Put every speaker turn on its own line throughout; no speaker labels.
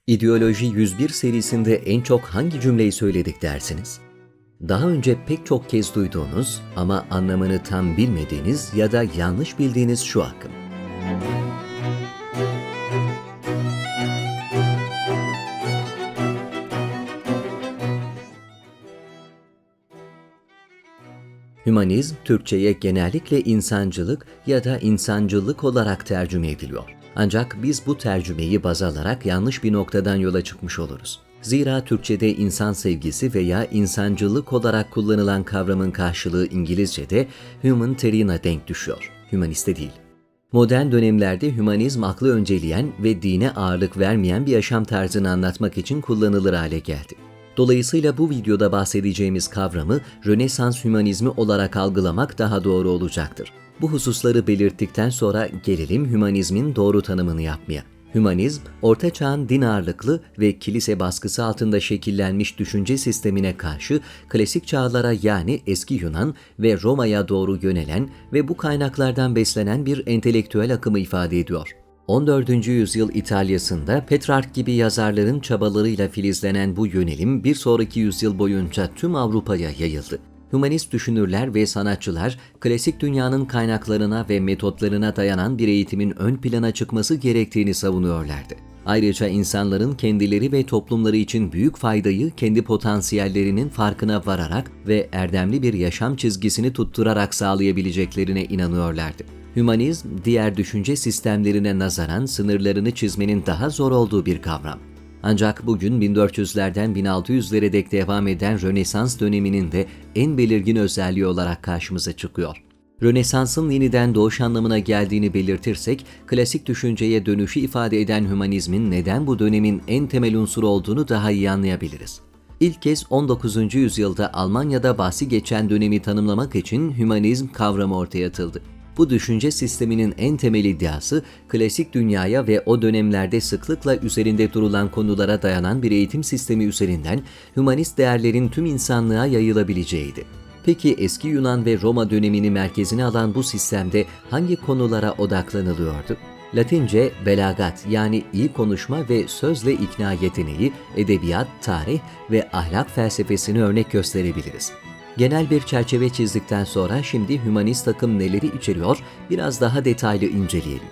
İdeoloji 101 serisinde en çok hangi cümleyi söyledik dersiniz? Daha önce pek çok kez duyduğunuz ama anlamını tam bilmediğiniz ya da yanlış bildiğiniz şu akım. Hümanizm, Türkçe'ye genellikle insancılık ya da insancılık olarak tercüme ediliyor. Ancak biz bu tercümeyi baz alarak yanlış bir noktadan yola çıkmış oluruz. Zira Türkçe'de insan sevgisi veya insancılık olarak kullanılan kavramın karşılığı İngilizce'de humanitarian'a denk düşüyor, hümaniste değil. Modern dönemlerde hümanizm aklı önceleyen ve dine ağırlık vermeyen bir yaşam tarzını anlatmak için kullanılır hale geldi. Dolayısıyla bu videoda bahsedeceğimiz kavramı Rönesans hümanizmi olarak algılamak daha doğru olacaktır. Bu hususları belirttikten sonra gelelim hümanizmin doğru tanımını yapmaya. Hümanizm, Orta Çağ'ın din ağırlıklı ve kilise baskısı altında şekillenmiş düşünce sistemine karşı klasik çağlara yani eski Yunan ve Roma'ya doğru yönelen ve bu kaynaklardan beslenen bir entelektüel akımı ifade ediyor. 14. yüzyıl İtalya'sında Petrarch gibi yazarların çabalarıyla filizlenen bu yönelim bir sonraki yüzyıl boyunca tüm Avrupa'ya yayıldı. Hümanist düşünürler ve sanatçılar, klasik dünyanın kaynaklarına ve metotlarına dayanan bir eğitimin ön plana çıkması gerektiğini savunuyorlardı. Ayrıca insanların kendileri ve toplumları için büyük faydayı kendi potansiyellerinin farkına vararak ve erdemli bir yaşam çizgisini tutturarak sağlayabileceklerine inanıyorlardı. Hümanizm, diğer düşünce sistemlerine nazaran sınırlarını çizmenin daha zor olduğu bir kavram. Ancak bugün 1400'lerden 1600'lere dek devam eden Rönesans döneminin de en belirgin özelliği olarak karşımıza çıkıyor. Rönesans'ın yeniden doğuş anlamına geldiğini belirtirsek, klasik düşünceye dönüşü ifade eden hümanizmin neden bu dönemin en temel unsuru olduğunu daha iyi anlayabiliriz. İlk kez 19. yüzyılda Almanya'da bahsi geçen dönemi tanımlamak için hümanizm kavramı ortaya atıldı. Bu düşünce sisteminin en temel iddiası, klasik dünyaya ve o dönemlerde sıklıkla üzerinde durulan konulara dayanan bir eğitim sistemi üzerinden hümanist değerlerin tüm insanlığa yayılabileceğiydi. Peki eski Yunan ve Roma dönemini merkezine alan bu sistemde hangi konulara odaklanılıyordu? Latince belagat yani iyi konuşma ve sözle ikna yeteneği, edebiyat, tarih ve ahlak felsefesini örnek gösterebiliriz. Genel bir çerçeve çizdikten sonra şimdi hümanist akım neleri içeriyor biraz daha detaylı inceleyelim.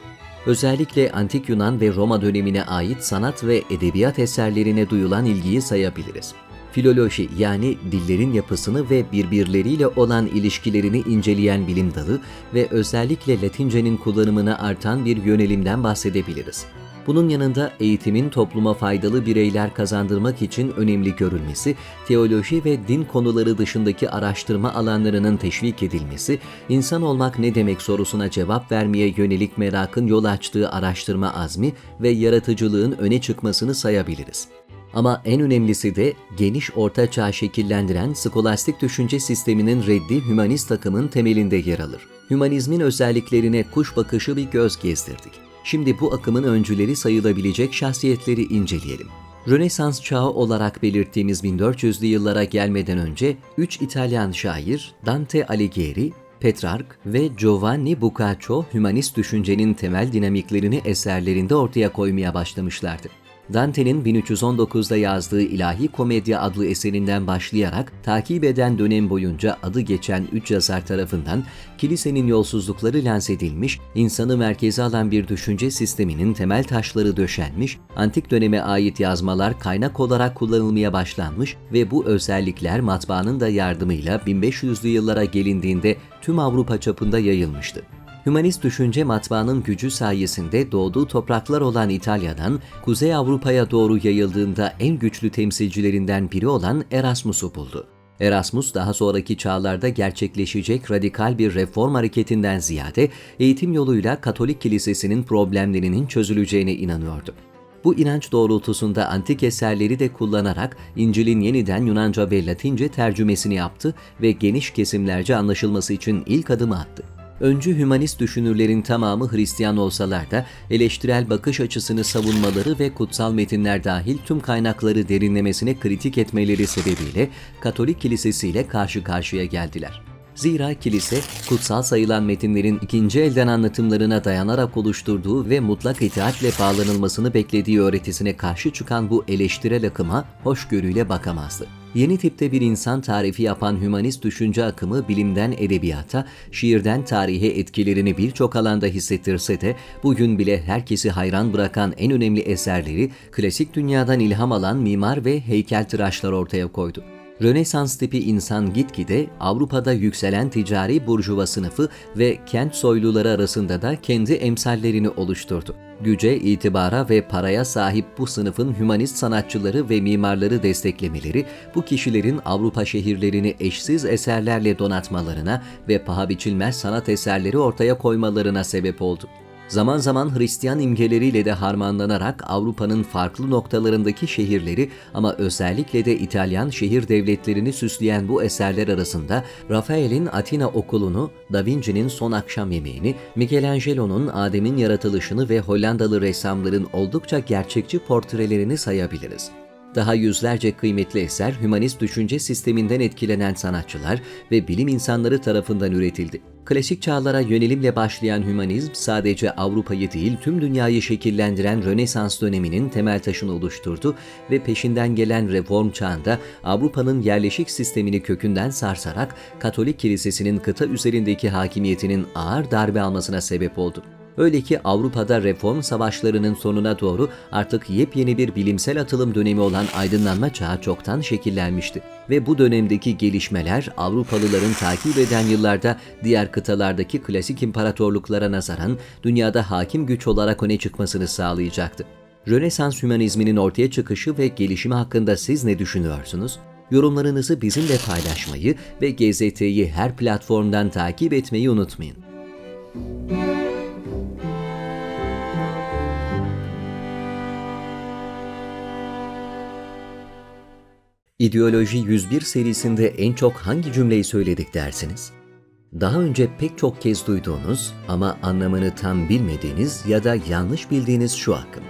Özellikle Antik Yunan ve Roma dönemine ait sanat ve edebiyat eserlerine duyulan ilgiyi sayabiliriz. Filoloji yani dillerin yapısını ve birbirleriyle olan ilişkilerini inceleyen bilim dalı ve özellikle Latince'nin kullanımına artan bir yönelimden bahsedebiliriz. Bunun yanında eğitimin topluma faydalı bireyler kazandırmak için önemli görülmesi, teoloji ve din konuları dışındaki araştırma alanlarının teşvik edilmesi, insan olmak ne demek sorusuna cevap vermeye yönelik merakın yol açtığı araştırma azmi ve yaratıcılığın öne çıkmasını sayabiliriz. Ama en önemlisi de geniş Orta Çağ şekillendiren skolastik düşünce sisteminin reddi hümanist akımın temelinde yer alır. Hümanizmin özelliklerine kuş bakışı bir göz gezdirdik. Şimdi bu akımın öncüleri sayılabilecek şahsiyetleri inceleyelim. Rönesans çağı olarak belirttiğimiz 1400'lü yıllara gelmeden önce 3 İtalyan şair Dante Alighieri, Petrarch ve Giovanni Boccaccio hümanist düşüncenin temel dinamiklerini eserlerinde ortaya koymaya başlamışlardı. Dante'nin 1319'da yazdığı İlahi Komedya adlı eserinden başlayarak takip eden dönem boyunca adı geçen 3 yazar tarafından kilisenin yolsuzlukları lanse edilmiş, insanı merkeze alan bir düşünce sisteminin temel taşları döşenmiş, antik döneme ait yazmalar kaynak olarak kullanılmaya başlanmış ve bu özellikler matbaanın da yardımıyla 1500'lü yıllara gelindiğinde tüm Avrupa çapında yayılmıştı. Hümanist düşünce matbaanın gücü sayesinde doğduğu topraklar olan İtalya'dan Kuzey Avrupa'ya doğru yayıldığında en güçlü temsilcilerinden biri olan Erasmus'u buldu. Erasmus daha sonraki çağlarda gerçekleşecek radikal bir reform hareketinden ziyade eğitim yoluyla Katolik Kilisesi'nin problemlerinin çözüleceğine inanıyordu. Bu inanç doğrultusunda antik eserleri de kullanarak İncil'in yeniden Yunanca ve Latince tercümesini yaptı ve geniş kesimlerce anlaşılması için ilk adımı attı. Öncü hümanist düşünürlerin tamamı Hristiyan olsalar da eleştirel bakış açısını savunmaları ve kutsal metinler dahil tüm kaynakları derinlemesine kritik etmeleri sebebiyle Katolik Kilisesi ile karşı karşıya geldiler. Zira kilise, kutsal sayılan metinlerin ikinci elden anlatımlarına dayanarak oluşturduğu ve mutlak itaatle bağlanılmasını beklediği öğretisine karşı çıkan bu eleştirel akıma hoşgörüyle bakamazdı. Yeni tipte bir insan tarifi yapan hümanist düşünce akımı bilimden edebiyata, şiirden tarihe etkilerini birçok alanda hissettirse de bugün bile herkesi hayran bırakan en önemli eserleri klasik dünyadan ilham alan mimar ve heykeltıraşlar ortaya koydu. Rönesans tipi insan gitgide Avrupa'da yükselen ticari burjuva sınıfı ve kent soyluları arasında da kendi emsallerini oluşturdu. Güce, itibara ve paraya sahip bu sınıfın hümanist sanatçıları ve mimarları desteklemeleri, bu kişilerin Avrupa şehirlerini eşsiz eserlerle donatmalarına ve paha biçilmez sanat eserleri ortaya koymalarına sebep oldu. Zaman zaman Hristiyan imgeleriyle de harmanlanarak Avrupa'nın farklı noktalarındaki şehirleri ama özellikle de İtalyan şehir devletlerini süsleyen bu eserler arasında Rafael'in Atina Okulu'nu, Da Vinci'nin Son Akşam Yemeğini, Michelangelo'nun Adem'in Yaratılışını ve Hollandalı ressamların oldukça gerçekçi portrelerini sayabiliriz. Daha yüzlerce kıymetli eser hümanist düşünce sisteminden etkilenen sanatçılar ve bilim insanları tarafından üretildi. Klasik çağlara yönelimle başlayan hümanizm sadece Avrupa'yı değil tüm dünyayı şekillendiren Rönesans döneminin temel taşını oluşturdu ve peşinden gelen reform çağında Avrupa'nın yerleşik sistemini kökünden sarsarak Katolik Kilisesi'nin kıta üzerindeki hakimiyetinin ağır darbe almasına sebep oldu. Öyle ki Avrupa'da reform savaşlarının sonuna doğru artık yepyeni bir bilimsel atılım dönemi olan aydınlanma çağı çoktan şekillenmişti. Ve bu dönemdeki gelişmeler Avrupalıların takip eden yıllarda diğer kıtalardaki klasik imparatorluklara nazaran dünyada hakim güç olarak öne çıkmasını sağlayacaktı. Rönesans hümanizminin ortaya çıkışı ve gelişimi hakkında siz ne düşünüyorsunuz? Yorumlarınızı bizimle paylaşmayı ve GZT'yi her platformdan takip etmeyi unutmayın. İdeoloji 101 serisinde en çok hangi cümleyi söyledik dersiniz? Daha önce pek çok kez duyduğunuz ama anlamını tam bilmediğiniz ya da yanlış bildiğiniz şu akım.